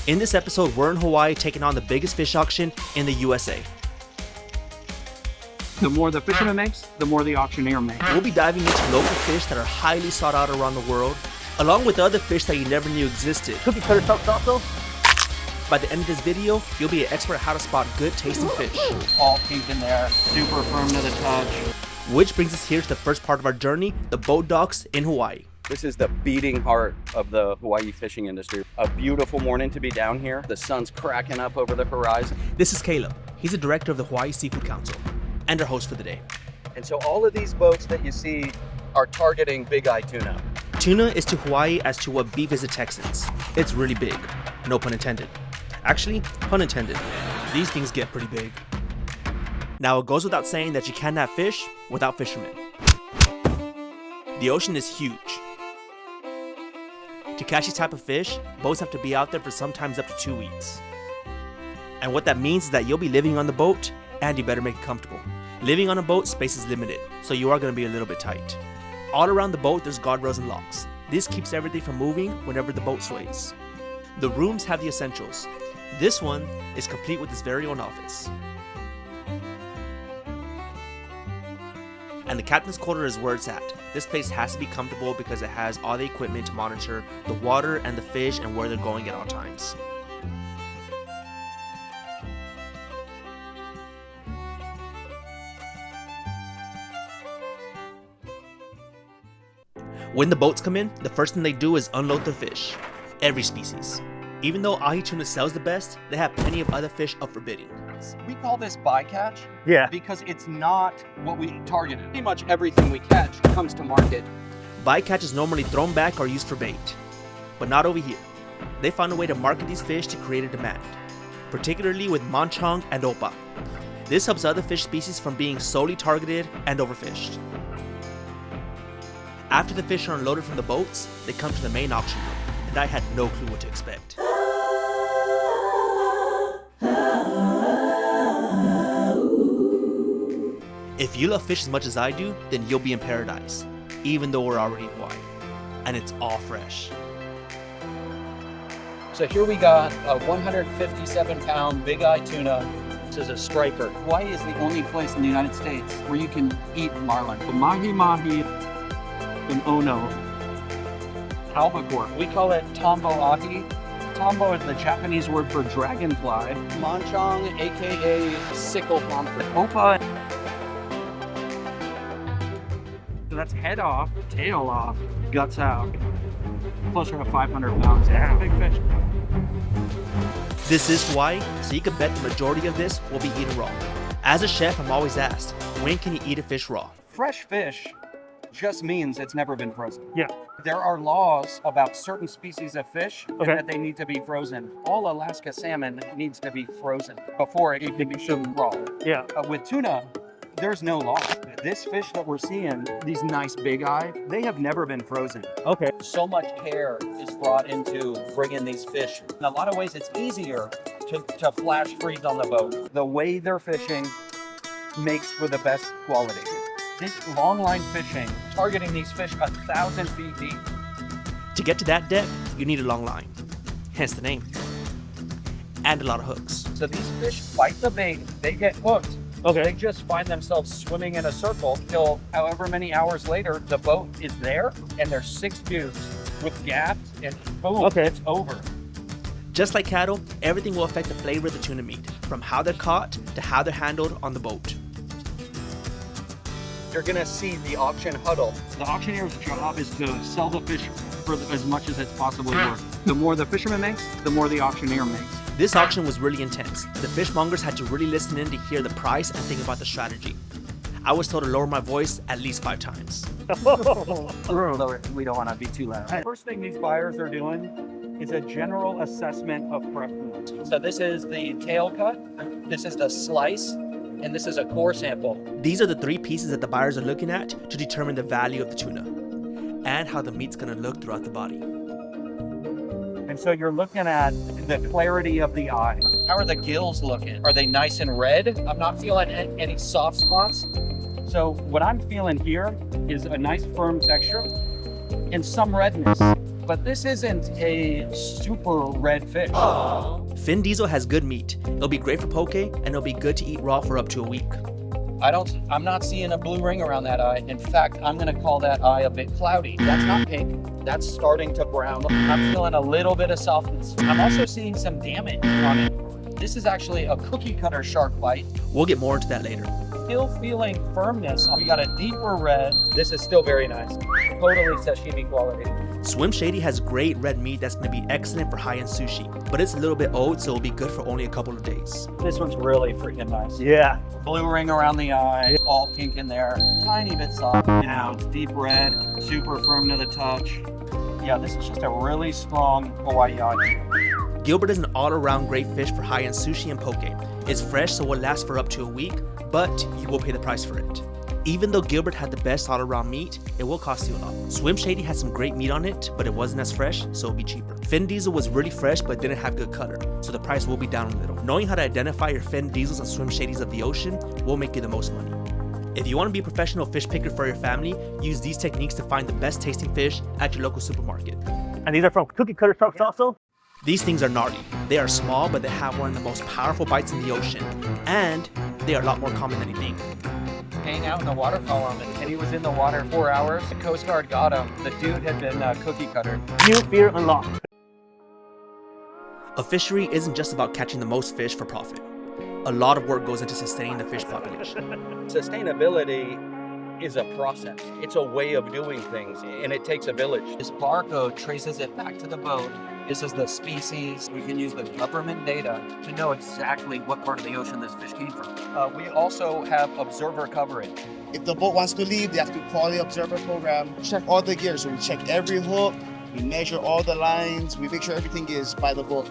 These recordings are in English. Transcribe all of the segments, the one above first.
In this episode, we're in Hawaii taking on the biggest fish auction in the USA. The more the fisherman makes, the more the auctioneer makes. We'll be diving into local fish that are highly sought out around the world, along with other fish that you never knew existed. Cookie cutter tough though. By the end of this video, you'll be an expert at how to spot good tasting fish. All pink in there, super firm to the touch. Which brings us here to the first part of our journey, the boat docks in Hawaii. This is the beating heart of the Hawaii fishing industry. A beautiful morning to be down here. The sun's cracking up over the horizon. This is Caleb. He's the director of the Hawaii Seafood Council and our host for the day. And so all of these boats that you see are targeting big eye tuna. Tuna is to Hawaii as to what beef is to Texans. It's really big. No pun intended. Actually, pun intended. These things get pretty big. Now, it goes without saying that you cannot fish without fishermen. The ocean is huge. To catch these type of fish, boats have to be out there for sometimes up to 2 weeks. And what that means is that you'll be living on the boat, and you better make it comfortable. Living on a boat, space is limited, so you are going to be a little bit tight. All around the boat, there's guardrails and locks. This keeps everything from moving whenever the boat sways. The rooms have the essentials. This one is complete with its very own office. And the captain's quarter is where it's at. This place has to be comfortable because it has all the equipment to monitor the water and the fish and where they're going at all times. When the boats come in, the first thing they do is unload their fish. Every species. Even though Ahi Tuna sells the best, they have plenty of other fish up for bidding. We call this bycatch Yeah. because it's not what we targeted. Pretty much everything we catch comes to market. Bycatch is normally thrown back or used for bait, but not over here. They found a way to market these fish to create a demand, particularly with manchong and opa. This helps other fish species from being solely targeted and overfished. After the fish are unloaded from the boats, they come to the main auction room, and I had no clue what to expect. If you love fish as much as I do, then you'll be in paradise, even though we're already in Hawaii, and it's all fresh. So here we got a 157-pound big eye tuna. This is a striper. Hawaii is the only place in the United States where you can eat marlin. The mahi-mahi and ono. Albacore. We call it tombo ahi. Tombo is the Japanese word for dragonfly. Manchong, aka sickle pomfret. Opa. So that's head off, tail off, guts out. Closer to 500 pounds. Yeah, big fish. This is Hawaii, so you can bet the majority of this will be eaten raw. As a chef, I'm always asked, when can you eat a fish raw? Fresh fish just means it's never been frozen. Yeah. There are laws about certain species of fish Okay. and that they need to be frozen. All Alaska salmon needs to be frozen before it can be shown raw. Yeah. With tuna, there's no law. This fish that we're seeing, these nice big eye, they have never been frozen. Okay. So much care is brought into bringing these fish. In a lot of ways, it's easier to flash freeze on the boat. The way they're fishing makes for the best quality. This long line fishing, targeting these fish 1,000 feet deep. To get to that depth, you need a long line, hence the name, and a lot of hooks. So these fish bite the bait, they get hooked. Okay. They just find themselves swimming in a circle till however many hours later, the boat is there and there's 6 dudes with gaps and boom, Okay. it's over. Just like cattle, everything will affect the flavor of the tuna meat, from how they're caught to how they're handled on the boat. You're gonna see the auction huddle. The auctioneer's job is to sell the fish for as much as it's possibly worth. The more the fisherman makes, the more the auctioneer makes. This auction was really intense. The fishmongers had to really listen in to hear the price and think about the strategy. I was told to lower my voice at least 5 times. Although we don't want to be too loud. First thing these buyers are doing is a general assessment of preference. So this is the tail cut, this is the slice, and this is a core sample. These are the 3 pieces that the buyers are looking at to determine the value of the tuna and how the meat's gonna look throughout the body. And so you're looking at the clarity of the eye. How are the gills looking? Are they nice and red? I'm not feeling any soft spots. So what I'm feeling here is a nice firm texture and some redness. but this isn't a super red fish. Fin diesel has good meat. It'll be great for poke, and it'll be good to eat raw for up to a week. I'm not seeing a blue ring around that eye. In fact, I'm gonna call that eye a bit cloudy. That's not pink, that's starting to brown. I'm feeling a little bit of softness. I'm also seeing some damage on it. This is actually a cookie cutter shark bite. We'll get more into that later. Still feeling firmness. We got a deeper red. This is still very nice. Totally sashimi quality. Swim Shady has great red meat that's going to be excellent for high-end sushi, but it's a little bit old, so it'll be good for only a couple of days. This one's really freaking nice. Yeah. Blue ring around the eye, all pink in there, tiny bit soft. Now it's deep red, super firm to the touch. Yeah, this is just a really strong Hawaii ahi. Gilbert is an all-around great fish for high-end sushi and poke. It's fresh, so will last for up to a week, but you will pay the price for it. Even though Gilbert had the best all-around meat, it will cost you a lot. Swim Shady had some great meat on it, but it wasn't as fresh, so it'll be cheaper. Fin Diesel was really fresh, but didn't have good color, so the price will be down a little. Knowing how to identify your Fin Diesels and Swim Shadies of the ocean will make you the most money. If you want to be a professional fish picker for your family, use these techniques to find the best tasting fish at your local supermarket. And these are from cookie cutter sharks also? These things are gnarly. They are small, but they have one of the most powerful bites in the ocean, and they are a lot more common than you think. Hang out in the water column, and he was in the water 4 hours. The Coast Guard got him. The dude had been cookie cuttered. New fear unlocked. A fishery isn't just about catching the most fish for profit. A lot of work goes into sustaining the fish population. Sustainability is a process. It's a way of doing things, and it takes a village. This barcode traces it back to the boat. This is the species. We can use the government data to know exactly what part of the ocean this fish came from. We also have observer coverage. If the boat wants to leave, they have to call the observer program, check all the gear. So we check every hook, we measure all the lines, we make sure everything is by the book.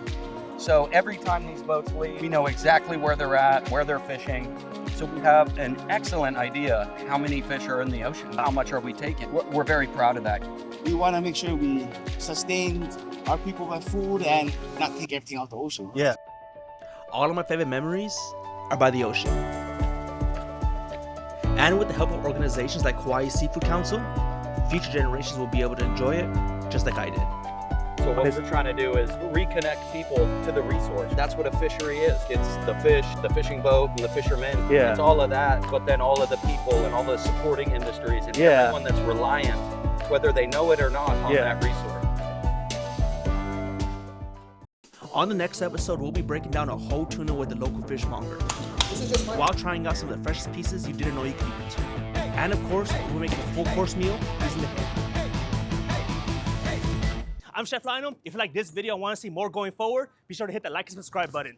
So every time these boats leave, we know exactly where they're at, where they're fishing. So we have an excellent idea how many fish are in the ocean, how much are we taking. We're very proud of that. We want to make sure we sustain our people with food and not take everything out the ocean. Yeah. All of my favorite memories are by the ocean. And with the help of organizations like Hawaii Seafood Council, future generations will be able to enjoy it just like I did. So what we're trying to do is reconnect people to the resource. That's what a fishery is. It's the fish, the fishing boat, and the fishermen. Yeah. It's all of that, but then all of the people and all the supporting industries and everyone that's reliant, whether they know it or not, on that resource. On the next episode, we'll be breaking down a whole tuna with the local fishmonger, while trying out some of the freshest pieces you didn't know you could eat. And of course, we're making a full course meal using the hand. I'm Chef Lionel. If you like this video and want to see more going forward, be sure to hit that like and subscribe button.